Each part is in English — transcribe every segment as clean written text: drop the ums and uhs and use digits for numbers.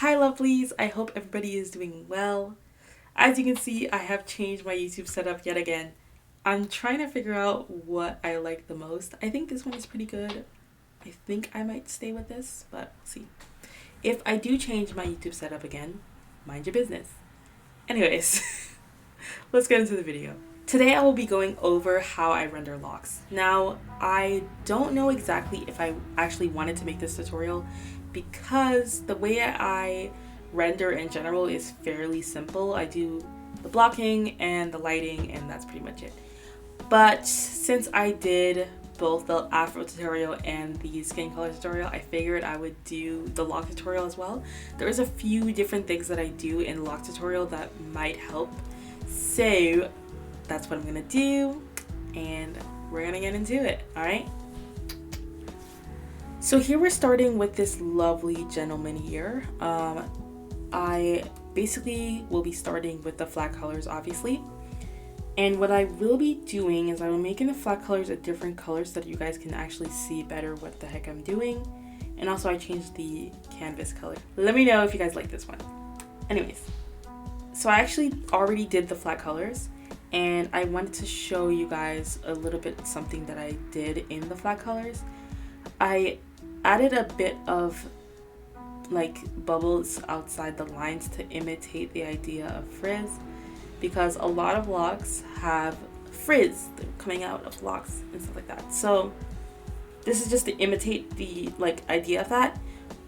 Hi lovelies, I hope everybody is doing well. As you can see, I have changed my YouTube setup yet again. I'm trying to figure out what I like the most. I think this one is pretty good. I think I might stay with this, but we'll see. If I do change my YouTube setup again, mind your business. Anyways, let's get into the video. Today I will be going over how I render locks. Now, I don't know exactly if I actually wanted to make this tutorial because the way I render in general is fairly simple. I do the blocking and the lighting and that's pretty much it. But since I did both the afro tutorial and the skin color tutorial, I figured I would do the lock tutorial as well. There's a few different things that I do in the lock tutorial that might help. So that's what I'm gonna do and we're gonna get into it, all right? So here we're starting with this lovely gentleman here. I basically will be starting with the flat colors, obviously. And what I will be doing is I'm making the flat colors a different color so that you guys can actually see better what the heck I'm doing. And also I changed the canvas color. Let me know if you guys like this one. Anyways, so I actually already did the flat colors and I wanted to show you guys a little bit something that I did in the flat colors. I added a bit of like bubbles outside the lines to imitate the idea of frizz, because a lot of locks have frizz coming out of locks and stuff like that. So this is just to imitate the idea of that.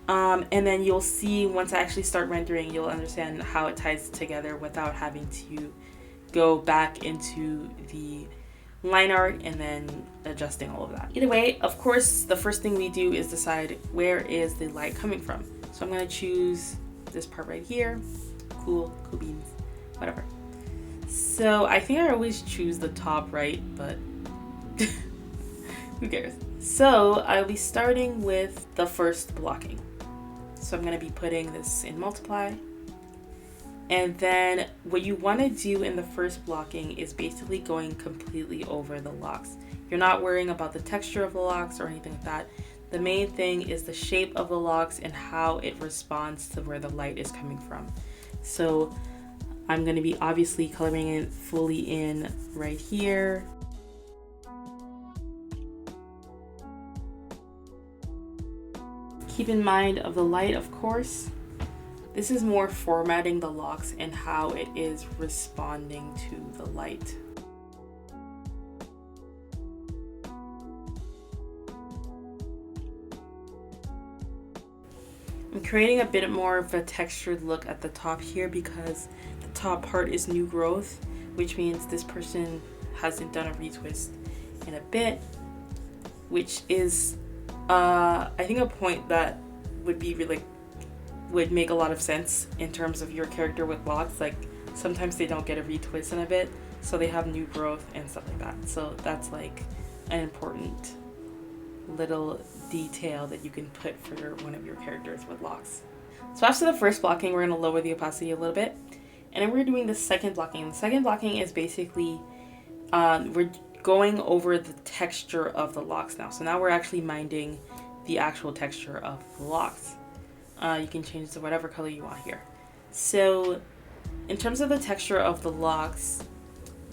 And then you'll see once I actually start rendering, you'll understand how it ties together without having to go back into the line art and then adjusting all of that. Either way, of course, the first thing we do is decide where is the light coming from. So I'm gonna choose this part right here. Cool beans, whatever. So I think I always choose the top right, but who cares? So I'll be starting with the first blocking. So I'm gonna be putting this in multiply. And then what you want to do in the first blocking is basically going completely over the locks. You're not worrying about the texture of the locks or anything like that. The main thing is the shape of the locks and how it responds to where the light is coming from. So I'm going to be obviously coloring it fully in right here. Keep in mind of the light, of course. This is more formatting the locks and how it is responding to the light. I'm creating a bit more of a textured look at the top here because the top part is new growth, which means this person hasn't done a retwist in a bit, which is I think a point that would be really would make a lot of sense in terms of your character with locks. Like sometimes they don't get a retwist in a bit, so they have new growth and stuff like that. So that's like an important little detail that you can put for one of your characters with locks. So after the first blocking, we're going to lower the opacity a little bit, and then we're doing the second blocking. The second blocking is basically we're going over the texture of the locks now. So now we're actually minding the actual texture of the locks. You can change to whatever color you want here. So in terms of the texture of the locks,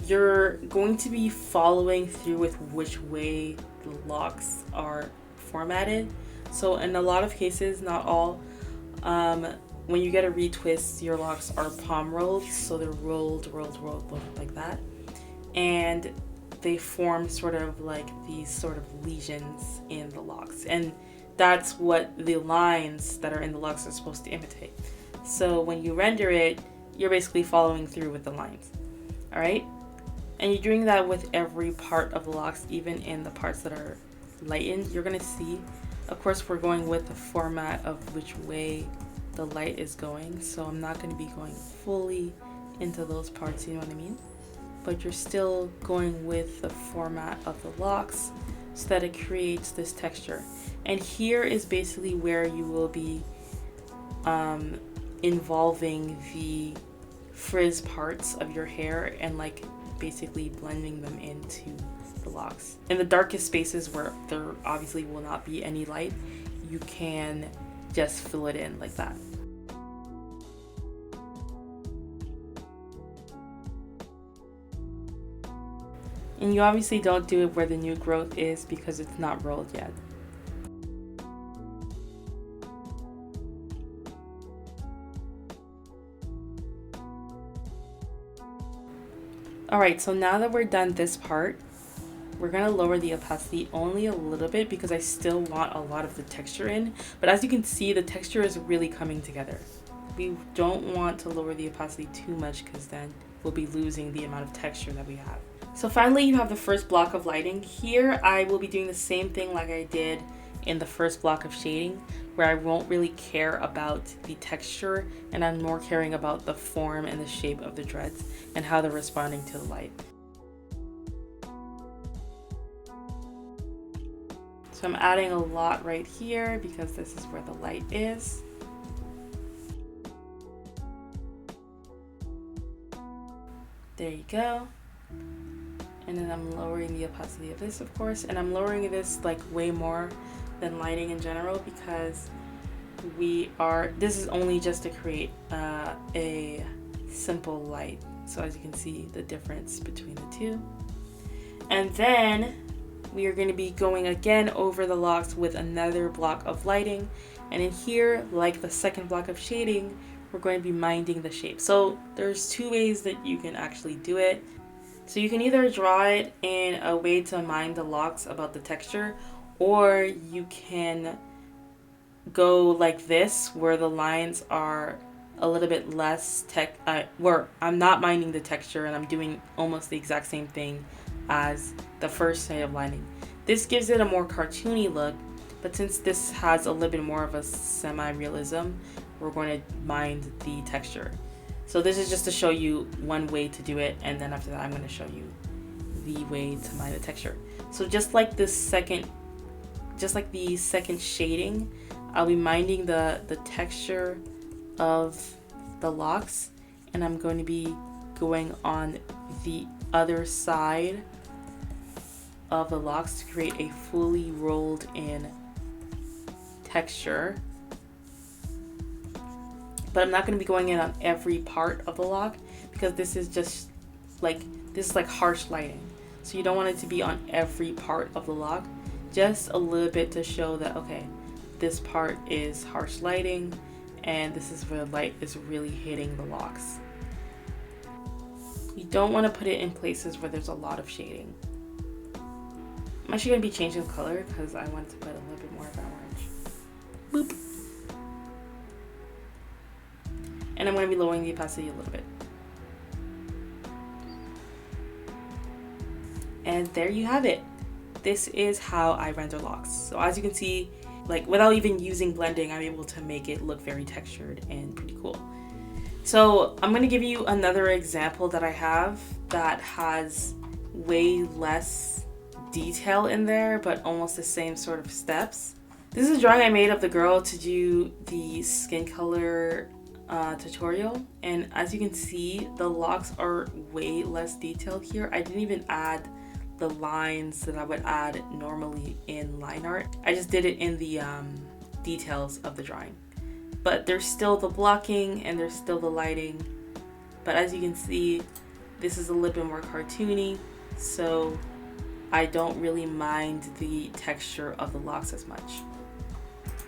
you're going to be following through with which way the locks are formatted. So in a lot of cases, not all, when you get a retwist, your locks are palm rolled. So they're rolled like that. And they form sort of like these sort of lesions in the locks. And that's what the lines that are in the locks are supposed to imitate. So when you render it, you're basically following through with the lines. All right? And you're doing that with every part of the locks, even in the parts that are lightened. You're gonna see, of course, we're going with the format of which way the light is going. So I'm not gonna be going fully into those parts, you know what I mean? But you're still going with the format of the locks so that it creates this texture. And here is basically where you will be involving the frizz parts of your hair and like basically blending them into the locks. In the darkest spaces where there obviously will not be any light, you can just fill it in like that. And you obviously don't do it where the new growth is because it's not rolled yet. Alright, so now that we're done this part, we're going to lower the opacity only a little bit because I still want a lot of the texture in. But as you can see, the texture is really coming together. We don't want to lower the opacity too much because then we'll be losing the amount of texture that we have. So finally, you have the first block of lighting. Here, I will be doing the same thing like I did in the first block of shading, where I won't really care about the texture and I'm more caring about the form and the shape of the dreads and how they're responding to the light. So I'm adding a lot right here because this is where the light is. There you go. And then I'm lowering the opacity of this, of course, and I'm lowering this like way more than lighting in general because this is only just to create a simple light. So as you can see the difference between the two. And then we are going to be going again over the locks with another block of lighting. And in here, like the second block of shading, we're going to be minding the shape. So there's two ways that you can actually do it. So you can either draw it in a way to mind the locks about the texture, or you can go like this where the lines are a little bit less where I'm not minding the texture and I'm doing almost the exact same thing as the first set of lighting. This gives it a more cartoony look, but since this has a little bit more of a semi-realism, we're going to mind the texture. So this is just to show you one way to do it, and then after that I'm going to show you the way to mind the texture. So just like the second shading, I'll be minding the texture of the locks, and I'm going to be going on the other side of the locks to create a fully rolled in texture. But I'm not going to be going in on every part of the lock because this is like harsh lighting. So you don't want it to be on every part of the lock, just a little bit to show that, okay, this part is harsh lighting and this is where the light is really hitting the locks. You don't want to put it in places where there's a lot of shading. I'm actually going to be changing the color because I wanted to put a little bit more of that orange. Boop. And I'm going to be lowering the opacity a little bit. And there you have it. This is how I render locks. So as you can see, like without even using blending, I'm able to make it look very textured and pretty cool. So I'm going to give you another example that I have that has way less detail in there, but almost the same sort of steps. This is a drawing I made of the girl to do the skin color tutorial, and as you can see, the locks are way less detailed here. I didn't even add the lines that I would add normally in line art. I just did it in the details of the drawing. But there's still the blocking and there's still the lighting. But as you can see, this is a little bit more cartoony, so I don't really mind the texture of the locks as much.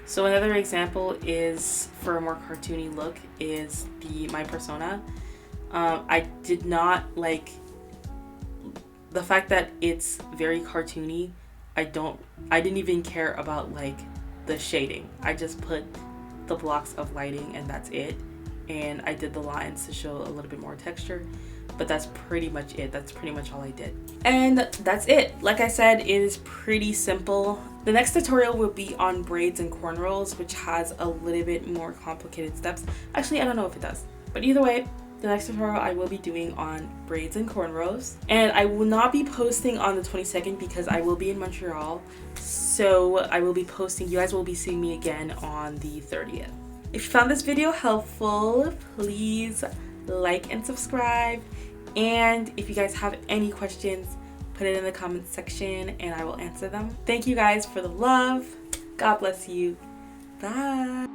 So another example is for a more cartoony look is my persona. I did not like the fact that it's very cartoony. I didn't even care about like the shading. I just put the blocks of lighting and that's it. And I did the lines to show a little bit more texture, but that's pretty much it. That's pretty much all I did. And that's it. Like I said, it is pretty simple. The next tutorial will be on braids and cornrows, which has a little bit more complicated steps. Actually, I don't know if it does, but either way, the next tutorial I will be doing on braids and cornrows. And I will not be posting on the 22nd because I will be in Montreal. So I will be posting, you guys will be seeing me again on the 30th. If you found this video helpful, please like and subscribe. And if you guys have any questions, put it in the comments section and I will answer them. Thank you guys for the love. God bless you. Bye.